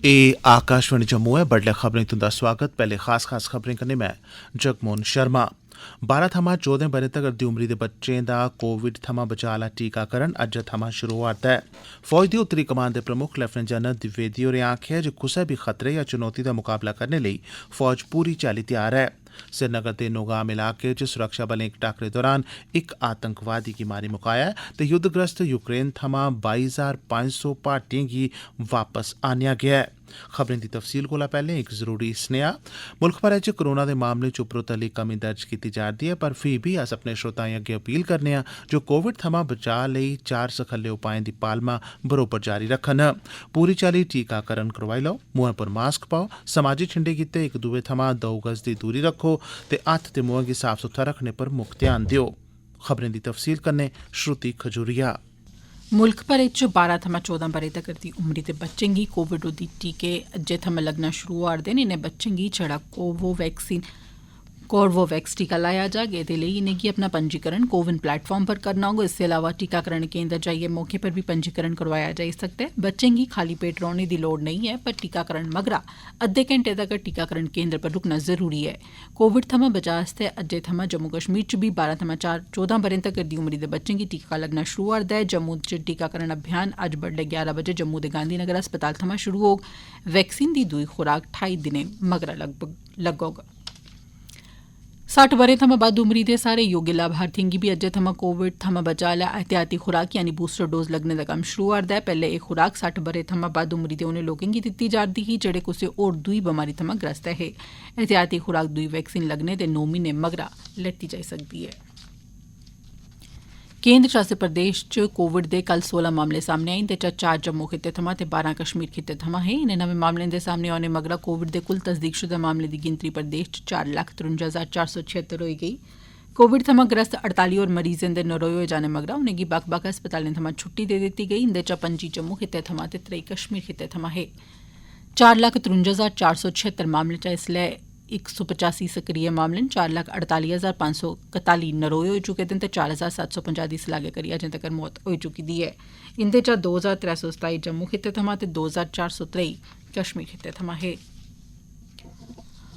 एह् आकाशवाणी जम्मू ऐ। बडलै खबरें तुंदा स्वागत। पैह्ले खास खबरें कन्नै मैं जगमोहन शर्मा। 12 थमां 14 ब'रें तगर दी उमरी दे बच्चें दा कोविड थमां बचाऽ आह्ला टीकाकरण अज्जै थमां शुरू होआ'रदा ऐ। फौज दी उत्तरी कमान दे प्रमुक्ख लेफ्टिनेंट जनरल द्विवेदी होरें आखेआ जे कुसै बी खतरे या चुनौती दा मुकाबला करने लेई फौज पूरी चाल्ली तैयार ऐ। श्रीनगर दे नौगाम इलाके च सुरक्षाबलें इक टाकरे दौरान इक आतंकवादी गी मारी मुकाया ते युद्धग्रस्त यूक्रेन थमां 22,500 भारतीयें गी वापस आनेआ गेआ ऐ। खबरें दी तफसील कोला पैह्ले इक जरूरी सनेहा। मुल्ख भरै च कोरोना दे मामलें च उपरोतली कमी दर्ज कीती जा'रदी ऐ, पर फ्ही बी अस अपने श्रोताएं अग्गे अपील करने आं जे कोविड थमां बचाऽ लेई 4 सखल्ले उपाएं दी पालमा बरोबर जारी रक्खन। पूरी चाल्ली टीकाकरण करोआई लओ, मुंहै पर मास्क पाओ, समाजी छिंडे गित्ते इक दुए थमां 2 गज दी दूरी रक्खो ते हत्थ ते मुंहै गी साफ सुथरा रखने पर मुक्ख ध्यान देओ। खबरें दी तफसील कन्नै श्रुति खजूरिया। मुल्ख भरै च 12 थमां 14 ब'रे तगर दी उमरी दे बच्चें गी कोविड रोधी टीके अज्जै थमां लग्गना शुरू होआ'रदे न। इनें बच्चें गी छड़ा कोवोवैक्स टीका लाया जाग। एह्दे लेई इनेंगी अपना पंजीकरण कोविन प्लेटफार्म पर करना होग। इसदे अलावा टीकाकरण केन्द्र जाइयै मौके पर बी पंजीकरण करोआया जाई सकदा ऐ। बच्चें गी खाली पेट रौह्ने दी लोड़ नेईं ऐ, पर टीकाकरण मगरा अद्धे घैंटे तगर टीकाकरण केन्द्र पर रुकना जरूरी ऐ। कोविड थमां बचाऽ आस्तै अज्जै थमां जम्मू कश्मीर च बी 12 थमां 14 ब'रें तगर दी उमरी दे बच्चें गी टीका लग्गना शुरू होआ'रदा ऐ। जम्मू च टीकाकरण अभियान अज्ज बड्डलै 11 बजे जम्मू दे गांधी नगर अस्पताल थमां शुरू होग। वैक्सीन दी दूई खुराक 28 दिनें मगरा लग्गोग। 60 ब'रें थमां बद्ध उमरी दे सारे योग्य लाभार्थिएं गी बी अज्जै थमां कोविड थमां बचाऽ आह्ला एहतियाती खुराक यानी बूस्टर डोज लग्गने दा कम्म शुरू होआ'रदा ऐ। पैह्ले एह् खुराक 60 ब'रें थमां बद्ध उमरी दे उनें लोकें गी दित्ती जा'रदी ही जेह्ड़े कुसै होर दूई बमारी थमां ग्रस्त हे। एहतियाती खुराक दूई वैक्सीन लग्गने दे 9 म्हीने मगरा लैती जाई सकदी ऐ। केन्द्र शासित प्रदेश च कोविड दे कल 16 मामले सामने आए। इंदे चा 4 जम्मू खित्ते थमां ते 12 कश्मीर खित्ते थमां हे। इनें नमें मामलें दे सामने औने मगरा कोविड दे कुल तस्दीकशुदा मामलें दी गिनतरी प्रदेश च 4,53,476 होई गेई। कोविड थमां ग्रस्त 48 होर मरीजें दे नरोए होई जाने मगरा उनेंगी बक्ख बक्ख अस्पतालें थमां छुट्टी दे दित्ती गेई। इंदे चा 25 जम्मू खित्ते थमां ते 23 कश्मीर खित्ते थमां हे। 4,53,476 मामलें चा इसलै 185 सक्रिय मामले न। 4,48,541 नरोए होई चुके दे न ते 4,750 दी सलागे करी अजें तगर मौत होई चुकी दी ऐ। इंदे चा 2,327 जम्मू खित्ते थमां ते 2,423 कश्मीर खित्ते थमां हे।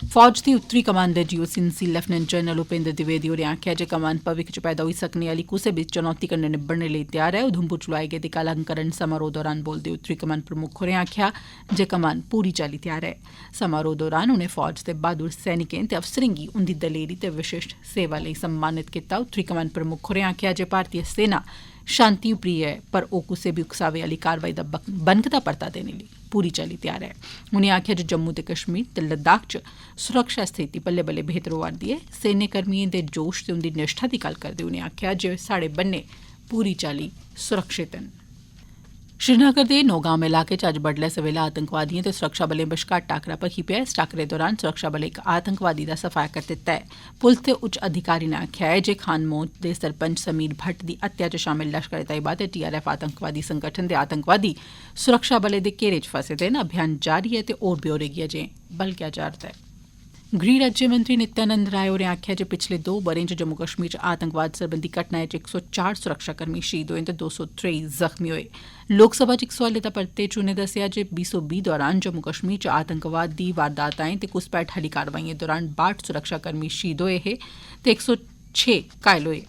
फौज दी उत्तरी कमान दे GOC lieutenant general Upendra Dwivedi होरें आखेआ जे कमान भविक्ख च पैदा होई सकने आह्ली कुसै बी चुनौती कन्नै निब्बड़ने लेई तैयार ऐ। उधमपुर च लोआए गेदे अलंकरण समारोह दौरान बोलदे उत्तरी कमान प्रमुक्ख होरें आखेआ जे कमान पूरी चाल्ली तैयार ऐ। समारोह दौरान उनें फौज दे बहादुर सैनिकें ते अफसरें गी उंदी दलेरी ते विशिष्ट सेवा लेई सम्मानित कीता। उत्तरी कमान प्रमुक्ख होरें आखेआ जे भारतीय सेना शांति प्रिय ऐ, पर ओह् कुसै बी उकसावे आह्ली कारवाई दा बनकदा परता देने लेई पूरी चाल्ली तैयार ऐ। उनें आखेआ जे जम्मू ते कश्मीर ते लद्दाख च सुरक्षा स्थिति बल्ले बल्ले बेहतर होआ'रदी ऐ। सैन्यकर्मिएं दे जोश ते उंदी निष्ठा दी गल्ल करदे उनें आखेआ जे साढ़े बन्ने पूरी चाल्ली सुरक्षित न। श्रीनगर दे नौगाम इलाके च अज्ज बड्डलै सवेला आतंकवादिएं ते सुरक्षाबलें बश्कार टाकरा भखी पेआ। इस टाकरे दौरान सुरक्षाबलें इक आतंकवादी दा सफाया करी दित्ता ऐ। पुलस दे उच्च अधिकारी नै आखेआ ऐ जे खान मोद दे सरपंच समीर भट्ट दी हत्या च शामल लश्कर ए तैयबा ते TRF आतंकवादी संगठन दे आतंकवादी सुरक्षाबलें दे घेरे च फसे दे न। अभियान जारी ऐ ते होर ब्यौरे गी अजें बलगेआ जा'रदा ऐ। गृह राज्यमंत्री नित्यानंद राय होरें आखेआ जे पिछले 2 ब'रें च जम्मू कश्मीर च आतंकवाद सरबंधी घटनाएं च 104 सुरक्षाकर्मी शहीद होए ते 223 जख्मी होए। लोकसभा च इक सोआलै दे परते च उनें दस्सेआ जे 2020 दौरान जम्मू कश्मीर च आतंकवाद दी वारदाताएं ते घुसपैठ आह्ली कारवाइएं दौरान 62 सुरक्षाकर्मी शहीद होए हे ते 106 घायल होए।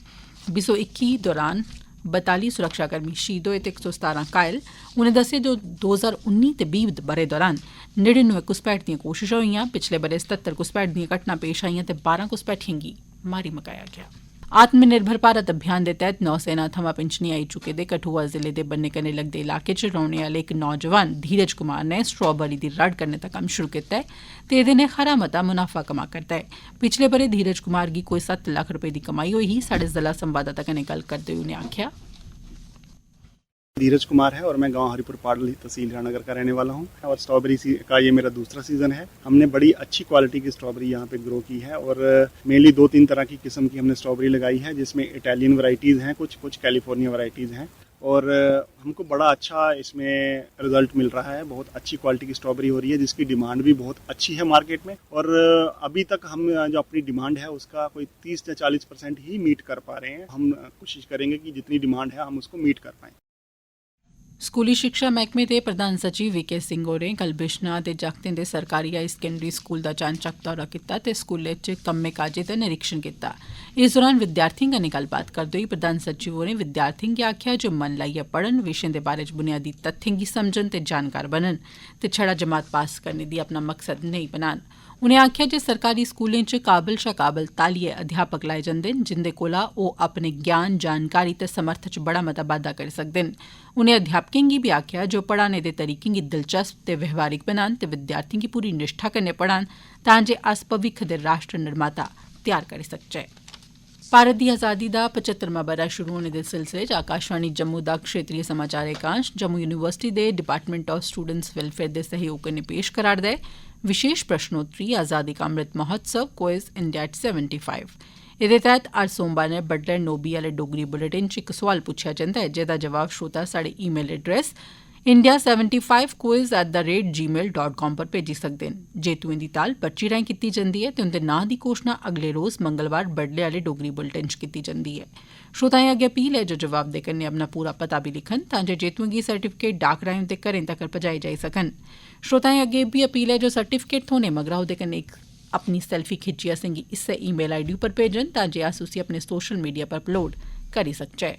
2021 दौरान 42 सुरक्षाकर्मी शहीद होए ते 117 घायल। उनें दस्सेआ जे 2019 ते 20 ब'रे दौरान 99 घुसपैठ दियां कोशिशां होईयां। पिछले ब'रे 77 घुसपैठ दियां घटनां पेश आईयां ते 12 घुसपैठिएं गी मारी मकाया गेआ। आत्मनिर्भर भारत अभियान दे तैह्त नौसेना थमां पिंशनी आई चुके दे कठुआ जिले दे बन्ने कन्नै लगदे इलाके च रौह्ने आह्ले इक नौजवान धीरज कुमार नै स्ट्राबेरी दी रड़ करने दा कम्म शुरू कीता ऐ ते एह्दे नै खरा मता मुनाफा कमा करदा ऐ। पिछले ब'रे धीरज कुमार गी कोई 7 लक्ख रपे दी कमाई होई ही। साढ़े जिला संवाददाता कन्नै गल्ल करदे होई उनें आखेआ धीरज कुमार है और मैं गांव हरिपुर पाडल तहसील रामनगर का रहने वाला हूं और स्ट्रॉबेरी का ये मेरा दूसरा सीजन है। हमने बड़ी अच्छी क्वालिटी की स्ट्रॉबेरी यहाँ पे ग्रो की है और मेनली 2-3 तरह की किस्म की हमने स्ट्रॉबेरी लगाई है, जिसमें इटालियन वैरायटीज़ हैं, कुछ कैलिफोर्निया वैरायटीज़ हैं और हमको बड़ा अच्छा इसमें रिजल्ट मिल रहा है। बहुत अच्छी क्वालिटी की स्ट्रॉबेरी हो रही है जिसकी डिमांड भी बहुत अच्छी है मार्केट में और अभी तक हम जो अपनी डिमांड है उसका कोई 30 या 40% ही मीट कर पा रहे हैं। हम कोशिश करेंगे कि जितनी डिमांड है हम उसको मीट कर पाएँ। स्कूली शिक्षा मैह्कमे दे प्रधान सचिव वी.के. सिंह होरें कल बिश्नाह दे जागतें दे सरकारी हाई सकैंडरी स्कूल दा चानचक्क दौरा कीता ते स्कूलै च कम्मै काजै दा निरीक्षण कीता। इस दौरान विद्यार्थिएं कन्नै गल्लबात करदे होई प्रधान सचिव होरें विद्यार्थिएं गी आखेआ जे मन लाइयै पढ़न, विशें दे बारे च बुनियादी तत्थें गी समझन ते जानकार बनन ते छड़ा जमात पास करने दी अपना मकसद नेईं बनान। उनें आखेआ जे सरकारी स्कूलें च काबल शा काबल तालियै अध्यापक लाए जंदे न जिंदे कोला ओह् अपने ज्ञान, जानकारी ते समर्थ च बड़ा मता बाद्दा करी सकदे न। उनें अध्यापकें गी बी आखेआ जे ओह् पढ़ाने दे तरीकें गी दिलचस्प ते व्यवहारिक बनान ते विद्यार्थिएं गी पूरी निष्ठा कन्नै पढ़ान तां जे अस भविक्ख दे राष्ट्र निर्माता त्यार करी सकचै। भारत दी आजादी दा 75वां ब'रा शुरू होने दे सिलसिले च आकाशवाणी जम्मू दा क्षेत्रीय समाचार एकांश जम्मू यूनिवर्सिटी दे डिपार्टमेंट ऑफ स्टूडेंट्स वेलफेयर दे सहयोग कन्नै पेश करा'रदा ऐ विशेष प्रश्नोत्तरी आजादी का अमृत महोत्सव क्विज इंडिया 75। एह्दे तैह्त हर सोमवार बड्डलै 9 बजे आह्ले डोगरी बुलेटिन च इक सोआल पुच्छेआ जंदा ऐ जेह्दा जवाब श्रोता साढ़े ईमेल एड्रेस india75quiz@gmail.com पर भेजी सकदे न। जेतुएं दी ताल पर्ची राएं कीती जंदी ऐ ते उंदे नांऽ दी घोशणा अगले रोज मंगलवार बड्डलै आह्ले डोगरी बुलेटिन च कीती जंदी ऐ। श्रोताएं अग्गें अपील ऐ जे जवाब दे कन्नै अपना पूरा पता बी लिखन तां जे जेतुएं गी सर्टिफिकेट डाक राएं उंदे घरें तक्कर पजाए जाई सकन। श्रोताएं अग्गें बी अपील ऐ जे सर्टिफिकेट थ्होने मगरा ओह्दे कन्नै इक अपनी सेल्फी खिच्चियै असेंगी इस्सै ईमेल आईडी पर भेजन तां जे अस उसी अपने सोशल मीडिया पर अपलोड करी सकचै।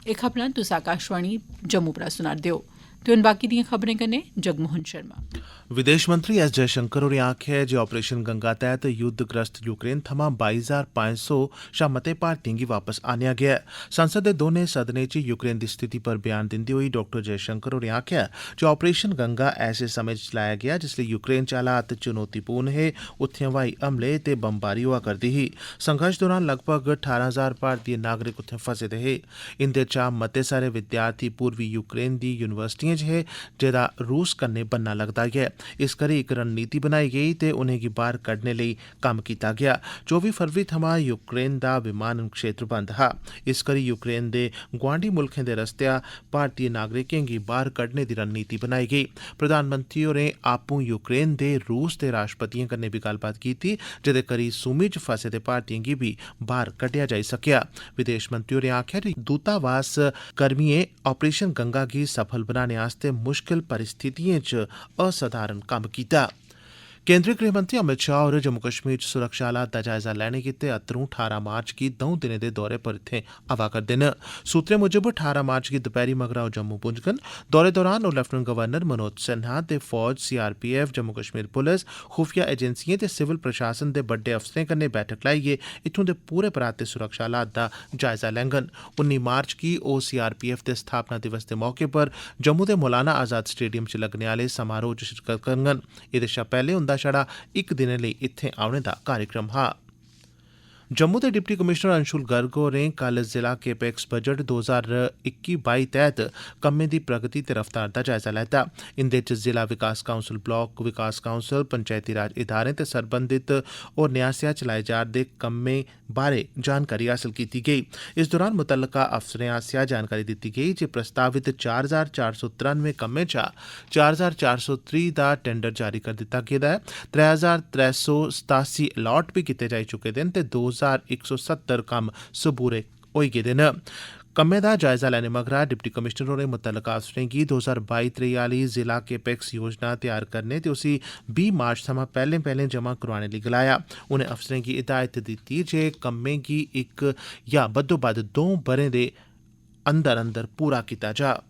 एह् खबरां तुस आकाशवाणी जम्मू परा सुना'रदे ओ ते हुन बाकी दियां खबरें कन्नै जगमोहन शर्मा। विदेश मंत्री एस जयशंकर होरें आखेआ ऐ जे ऑपरेशन गंगा तैह्त युद्धग्रस्त यूक्रेन थमां 22,500 शा मते भारतीयें गी वापस आनेआ गेआ ऐ। संसद दे दौनें सदनें च यूक्रेन दी स्थिति पर बयान दिंदे होई डॉ जयशंकर होरें आखेआ जे ऑपरेशन गंगा ऐसे समें च चलाया गेआ जिसलै यूक्रेन च हालात चुनौतीपूर्ण हे, उत्थें हवाई हमले ते बमबारी होआ करदी ही। संघर्ष दौरान लगभग 18,000 भारतीय नागरिक उत्थें फसे दे हे। इंदे चा मते सारे विद्यार्थी पूर्वी यूक्रेन दी यूनिवर्सिटिएं च हे जेह्दा रूस कन्नै बनना लगदा ऐ। इस करी इक रणनीति बनाई गेई ते उनेंगी बाहर कड्ढने लेई कम्म कीता गेआ। 24 फरवरी थमां यूक्रेन दा विमानन क्षेत्र बंद हा। इस करी यूक्रेन दे गुआंढी मुल्खें दे रस्तेया भारतीय नागरिकें गी बाहर कड्ढने दी रणनीति बनाई गेई। प्रधानमंत्री होरें आपूं यूक्रेन दे रूस दे राष्ट्रपतियें कन्नै बी गल्लबात कीती जेह्दे करी सूमी च फसे दे भारतीयें गी बी बाहर कड्ढेआ जाई सकेआ। विदेश मंत्री होरें आखेआ जे दूतावास कर्मियें ऑपरेशन गंगा गी सफल बनाने आस्तै मुश्किल परिस्थितियें च असाधारण कम्म कीता। केंद्रीय गृहमंत्री अमित शाह होर जम्मू कश्मीर च सुरक्षा हालात दा जायजा लैने गित्तै अत्तरूं 18 मार्च गी 2 दिनें दे दौरे पर इत्थें आवा करदे न। सूत्रें मुजब 18 मार्च गी दपैह्री मगरा ओह् जम्मू पुज्जङन। दौरे दौरान ओह् लेफ्टिनेंट गवर्नर मनोज सिन्हा ते फौज, सीआरपीएफ, जम्मू कश्मीर पुलिस, खुफिया एजेंसिएं ते सिविल प्रशासन दे बड्डे अफसरें कन्नै बैठक लाइयै इत्थूं दे पूरे पराते सुरक्षा हालात दा जायजा लैङन। 19 मार्च गी ओह् सीआरपीएफ दे स्थापना दिवस दे मौके पर जम्मू दे मौलाना आजाद स्टेडियम च लग्गने आह्ले समारोह च शिरकत करङन। एह्दे शा पैह्ले उंदा छड़ा इक दिनै लेई इत्थें औने दा कार्यक्रम हा। जम्मू दे डिप्टी कमिशनर अंशुल गर्ग होरें कल जिला केपेक्स बजट 2021-22 तैह्त कम्में दी प्रगति ते रफ्तार दा जायजा लैता। इंदे च जिला विकास काउंसल, ब्लॉक विकास काउंसल, पंचायती राज इदारें ते सरबंधित होरनें आसेआ चलाए जा'रदे कम्में बारै जानकारी हासल कीती गेई। इस दौरान मुतल्लका अफसरें आसेआ जानकारी दित्ती गेई जे प्रस्तावित 4,493 कम्में चा 4,430 दा टेंडर जारी करी दित्ता गेदा ऐ। 3,387 अलाट बी कीते जाई चुके दे न ते 2,170 कम्म सबूरे होई गेदे न। कम्में दा जायजा लैने मगरा डिप्टी कमिशनर होरें मुतल्लका अफसरें गी 2022-23 आह्ली जिला केपेक्स योजना तैयार करने ते उसी 20 मार्च थमां पैह्लें जमा करोआने लेई गलाया। उनें अफसरें गी हिदायत दित्ती जे कम्में गी इक या बद्धोबद्ध 2 ब'रें दे अंदर पूरा कीता जा।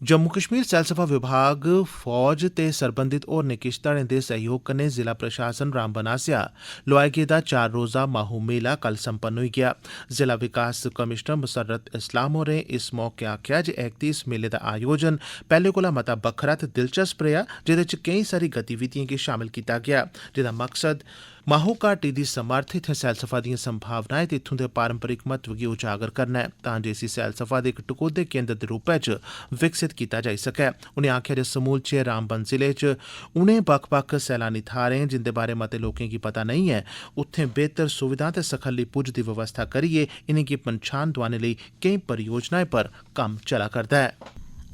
जम्मू कश्मीर सैलसफा विभाग, फौज ते सरबंधित होरनें किश धड़ें दे सहयोग कन्नै जिला प्रशासन रामबन आसेआ लोआए गेदा 4 रोज़ा माहू मेला कल संपन्न होई गेआ। जिला विकास कमिशनर मुसर्रत इस्लाम होरें इस मौके आखेआ जे ऐगती इस मेले दा आयोजन पैह्ले कोला मता बक्खरा ते दिलचस्प रेहा जेह्दे च केईं सारी गतिविधियें गी शामिल कीता गेआ जेह्दा मकसद माहू घाटी दी समर्थ, इत्थें सैलसफा दियां संभावनाएं ते इत्थूं दे पारंपरिक महत्व गी उजागर करना ऐ तां जे इसी सैलसफा दे इक टकोह्दे केंद्र दे रूपै च विकसित कीता जाई सकै। उनें आखेआ जे समूलचे रामबन जिले च उनें बक्ख-बक्ख सैलानी थाह्रें जिंदे बारै मते लोकें गी पता नेईं ऐ उत्थें बेहतर सुविधां ते सखल्ली पुज्ज दी व्यवस्था करियै इनेंगी पन्छान दोआने लेई केईं परियोजनाएं पर कम्म चला करदा ऐ।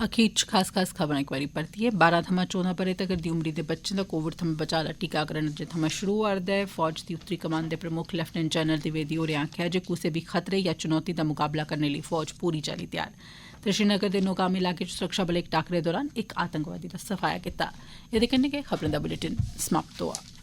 अखीर च खास खबरां इक बारी परतियै 12 थमां 14 ब'रे तगर दी उमरी दे बच्चें दा कोविड थमां बचाऽ दा टीकाकरण अज्जै थमां शुरू होआ'रदा ऐ। फौज दी उत्तरी कमान दे प्रमुक्ख लेफ्टिनेंट जनरल द्विवेदी होरें आखेआ जे कुसै बी खतरे या चुनौती दा मुकाबला करने लेई फौज पूरी चाल्ली तैयार ते श्रीनगर दे नौगाम इलाके च सुरक्षाबलें इक टाकरे दौरान इक आतंकवादी दा सफाया कीता। एह्दे कन्नै गै खबरें दा बुलेटिन समाप्त होआ।